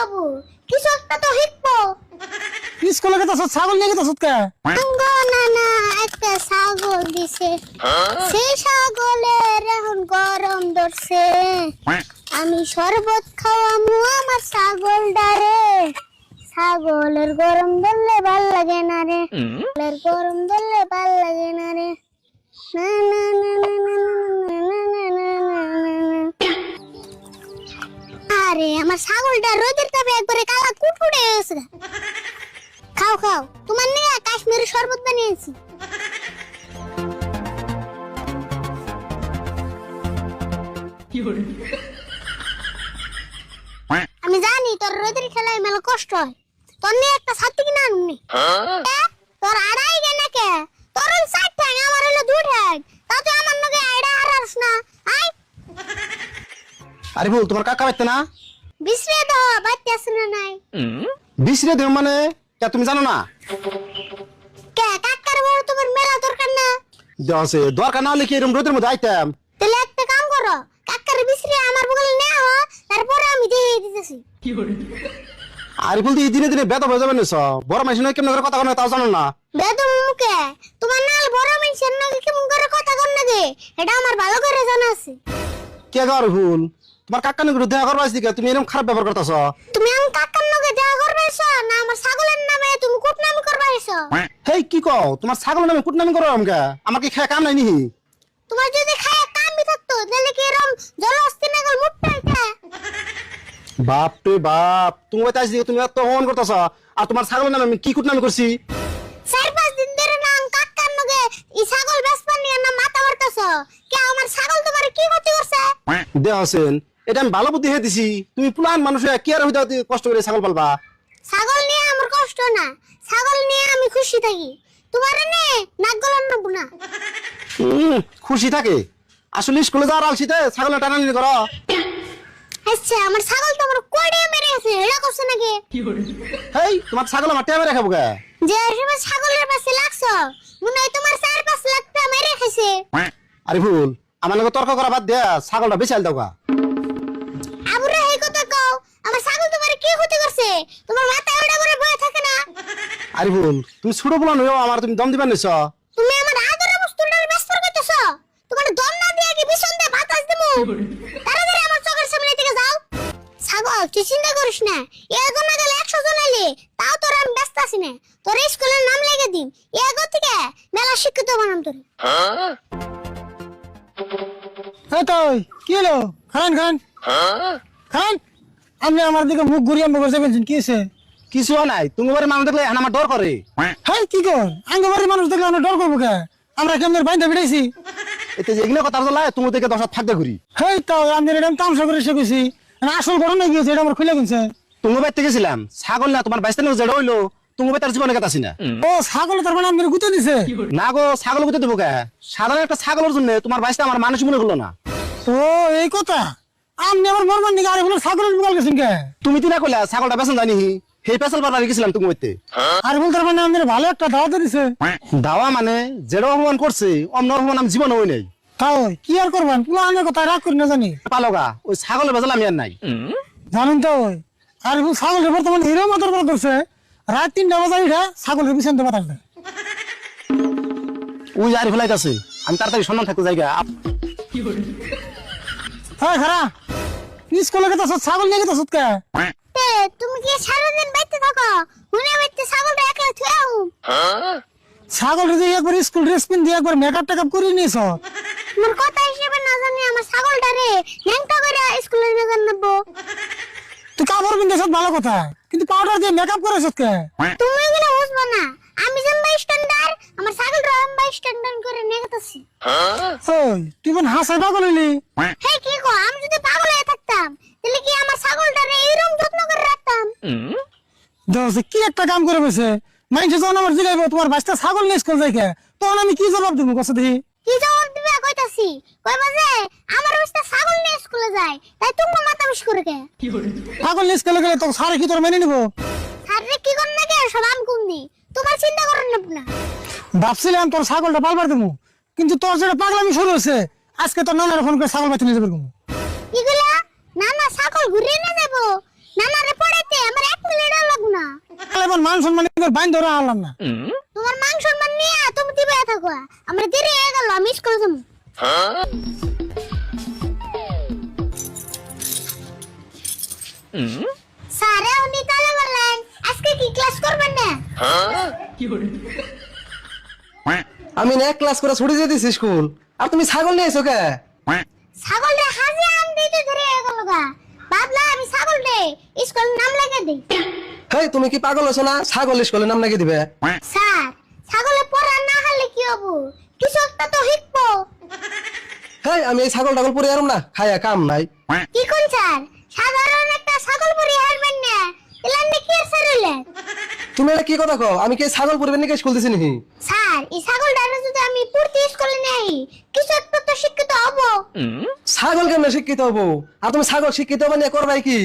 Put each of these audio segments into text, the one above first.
বাবু কিছু একটা তো শিখবো। স্কুলে গেছস ছাগল নিয়ে গেছস কে? আঙ্গো নানা একটা ছাগল দিছে, সেই ছাগলের এখন গরম ধরছে। আমি শরবত খাওয়ামু আমার ছাগলটারে। ছাগলের গরম ধরলে ভাল লাগে না রে, ছাগলের গরম ধরলে ভাল লাগে না রে। না না না না না না না না না না। আরে আমার ছাগলটা রোদের তাপে একবারে কালা কুটকুটে হয়ে গেছে। খাও খাও, তোমার নিয়ে কাশ্মীরি শরবত বানিয়েছি। আমি জানি তোর রোদের খেলায় মেলা কষ্ট হয়, তোর নিয়ে একটা ছাতি কিনা আনুনি। তোর আড়াই গেলে কে? তোর ওই 4 ঠ্যাং, আমার হলো 2 ঠ্যাং, তা তুই আমার নগে আইডা হারাস না। আই আরে বল তোমার কাকা বাইতে না? বিশ্রে দাও, বাচ্চা আছে না নাই? বিশরে দেও মানে কে তুমি জানো না? কে কাকার বড় তোমার মেলা দরকার না? দেওয়াছে দরকার না হলে কি এরকম রোদের মধ্যে আইতাম? তাহলে একটা কাম করো, কাকার বিশ্রে আমার বগলে নেও, তারপরে আমি দিয়ে দিতেছি। আরে বলতে এই দিনে দিনে বেদ হয়ে যাবে না সব। বড় মানুষ নয় কেমন করে কথা কয় তাও জানো না? বেদম মুখে তোমার নাল বড় মানুষের নাকি কেমন করে কথা কর নাকি, এটা আমার ভালো করে জানা আছে। কে গার ভুল? তোমার কাকা নাকি দেখা করবা আইছি তুমি এরকম খারাপ ব্যবহার করতেছ? তুমি আমি কাকার নাকি দেখা করবাইছো না আমার ছাগলের নামে তুমি কুটনামি করবাইছো? হেই কি কও? তোমার ছাগল নামে কুটনামি করো আমাকে? আমাকে খেয়ে কাম নাই নিহি? তোমার যদি খায় কামই থাকতো তাহলে কি এরকম জলহস্তি নাগল মুটটা এটা? বাপ রে বাপ, তুমি বাইতে আইছি তুমি এত অন করতেছ, আর তোমার ছাগলের নামে আমি কি কুটনামি করছি? 4-5 দিন ধরে না আমি কাকার নাকি এই ছাগল বেচপান নিয়ে না মাথা মারতেছো। কে আমার ছাগল তোমার কি ক্ষতি করছে? দেহ হোসেন, এটা আমি ভালো বুদ্ধি হয়ে দিছি। তুমি পুলান মানুষ কি আর হইতে কষ্ট করে ছাগল পালবা? ছাগল নিয়ে আমার কষ্ট না, ছাগল নিয়ে আমি খুশি থাকি। তোমার নে নাক গলান নেবো না। খুশি থাকে? আসলে স্কুলে যাওয়ার আলসিতে ছাগল টানানি করো। আচ্ছা আমার ছাগল তো আমার কোড়ে মেরে গেছে, এটা করছে নাকি? হেই তোমার ছাগল আমার টেমে রেখাবো কে? যে সময় ছাগলের পাশে লাগছো মনে হয় তোমার 4-5 লাখ টাকা মেরে খাইছে। আরে ভুল, আমার লগে তর্ক করা বাদ দিয়া ছাগলটা বেশি আল দাও গা। আবুরা এই কথা কও, আমার ছাগল তোমার কি ক্ষতি করছে? তোমার মাথা ওড়া করে বয়ে থাকে না? আরে ভুল, তুমি ছোট বলা নয় আমার, তুমি দম দিবা নিছ। তুমি আমার আদরের বস্তুটা ব্যস্ত করতেছো। তোমার দম না দিয়ে কি বিছন দিয়ে বাতাস দিমু? তাড়াতাড়ি আমার চোখের সামনে থেকে যাও। ছাগল তুই চিন্তা করিস না, এগো না গেলে 100 জন আইলে তাও তোর আমি ব্যস্ত আছি না। তোর স্কুলের নাম লিখে দিম, এগো থেকে মেলা শিক্ষিত বানাম তোর। এই তো কি হলো? খান খান খান। আপনি আমার দিকে মুখ ঘুরিয়ে মুখ বলছেন কি আছে? কিছু নাই, তুমি বাড়ির মানুষ দেখলে আমার ডর করে। হ্যাঁ কি কর? আঙ্গ বাড়ির মানুষ দেখলে আমরা ডর করবো কে? আমরা কেমন বাইন্দা বিড়াইছি? এতে যেগুলো কথা বলা তুমি দেখে 10 থাকতে ঘুরি। হ্যাঁ তো আমি এরকম তামসা করে শিখেছি, আসল ঘটনা গিয়েছে এটা আমার খুলে গেছে। তুমি বাইতে গেছিলাম ছাগল না তোমার বাইস্তা নিয়ে যেটা হইলো, তুমি তার জীবনে কাটাছি না। ও ছাগল তার মানে আমি গুতে দিছে? না গো, ছাগল গুতে দেবো কে? সাধারণ একটা ছাগলের জন্য তোমার বাইস্তা আমার মানুষ মনে করলো না। ও এই কথা, আমি আমার মরমান দিকে আরে বলে ছাগলের বিকাল গেছেন কে? তুমি তো না কইলা ছাগলটা বেচন জানি সেই পেছাল পারবার গেছিলাম তুমি বইতে। আর বলতে মানে আমাদের ভালো একটা দাওয়া দিছে। দাওয়া মানে যেটা অপমান করছে অন্য অপমান আমি জীবনে হই নাই। তাও কি আর করবেন, পুলানের কথা রাগ করি না জানি পালোগা, ওই ছাগলের বেজাল আমি আর নাই জানেন তো। আর ছাগলের বর্তমানে হিরো মাতার পর করছে রাত 3টা বাজে উঠা ছাগলের পিছন দিয়ে বাতাস দেয়। ওই আর ফেলাইতেছে, আমি তাড়াতাড়ি সম্মান থাকতে যাই গা। হ্যাঁ খারা স্কুলে গেছে ছাগল নিয়ে গেছে কে? তুমি কি সারাদিন বাইতে থাকো? মনে বাইতে ছাগলটা একা থুয়াও। ছাগল যদি একবার স্কুল ড্রেস পিন দিয়ে একবার মেকআপ টেকআপ করে নিয়েছ। তোমার কথা হিসেবে না জানি আমার ছাগলটা রে ন্যাংটা করে স্কুলে নিয়ে যান নেবো। তুই কাপড় পিনতেছ ভালো কথা, কিন্তু পাউডার দিয়ে মেকআপ করেছ কে? তুমি এগুলো বুঝবো না, আমি যেমন স্ট্যান্ডার্ড আমার ছাগলটা আমি স্ট্যান্ডার্ড করে নিয়ে গেছি। ওই তুই কোন হাসাই পাগল হইলি? হে কি কো, আমি যদি পাগল হয়ে থাকতাম তাহলে কি আমার ছাগলটা রে এরকম যত্ন করে রাখতাম? দোষ কি একটা কাম করে বসে মাইন্ড যখন আমার জিগাইবো তোমার বাচ্চা ছাগল নিয়ে স্কুল যাই কে, তখন আমি কি জবাব দেবো কষ্ট দেখি? কি জবাব দিবে কইতাছি? কইবা যে আমার বাচ্চা ছাগল নিয়ে স্কুলে যায় তাই তুমি মাথা বিষ করে কে? ছাগল নিয়ে স্কুলে গেলে তো সারে কি তোর মেনে নিবো? সারে কি করন না কে সব আম কুন্দি, তোমার চিন্তা করেন না। ভাবছিলাম তোর ছাগলটা পালবার দেবো, কিন্তু তোর যেটা পাগলামি শুরু হয়েছে আজকে তোর নানার ফোন করে ছাগল বাচ্চা নিয়ে যাবে। এগুলা নানা ছাগল ঘুরিয়ে নিয়ে যাবো, নানা রে পড়াইতে সম্মান করে বাইন ধরে আনলাম না। তোমার মান সম্মান নিয়ে তুমি দিবে থাকো, আমরা দেরি হয়ে গেল, আমি স্কুলে যাবো। স্যার উনি তাহলে বললেন আজকে কি ক্লাস করবেন না? আমি না ক্লাস করে ছুটি দিয়ে দিছি স্কুল, আর তুমি ছাগল নিয়ে এসো কে? ছাগলটা হাজে আম দিতে ধরে হয়ে গেল গা, ভাবলাম আমি ছাগলটা স্কুল নাম লাগিয়ে দিই। হেই তুমি কি পাগল হছো না? ছাগল স্কুলে নাম লাগিয়ে দিবে? স্যার ছাগলে পড়া না হলে কি হবো, কিছু একটা তো শিখবো। হেই আমি এই ছাগল টাগল পরে আরম না, খায়া কাম নাই। কি কোন স্যার, সাধারণ একটা ছাগল পরি হারবেন না, এলান্ডে কি আর স্যার হইলেন? তুমি এটা কি কথা কও? আমি কি এই ছাগল পরিবেন নাকি স্কুল দিছি নাকি? স্যার এই ছাগলটা যদি আমি পড়তে স্কুলে নেই, কিছু একটা তো শিক্ষিত হবো। ছাগল কেমনে শিক্ষিত হবো? আর তুমি ছাগল শিক্ষিত বানিয়ে করবাই কি?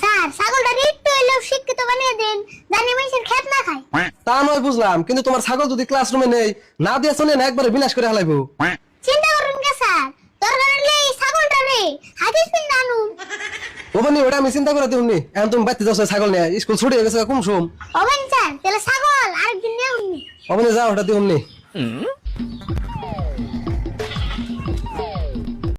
স্যার ছাগলটা একটু হইলেও শিক্ষিত বানিয়ে দেন, জানি মানুষের খেত না খায়। তা নয় বুঝলাম, কিন্তু তোমার ছাগল যদি ক্লাসরুমে নেই, না দিয়ে শুনে না একবারে বিনাশ করে হালাইবো। চিন্তা করুন কে স্যার, দরকার হলে এই ছাগলটা রে হাদিস পিন আনুন। ওবনি ওটা আমি চিন্তা করে দিউনি, এখন তুমি বাইতে যাচ্ছ ছাগল নিয়ে, স্কুল ছুটি হয়ে গেছে কুমসুম। হবেন স্যার, তাহলে ছাগল আরেকদিন নেউন। ওবনি যাও ওটা দিউনি।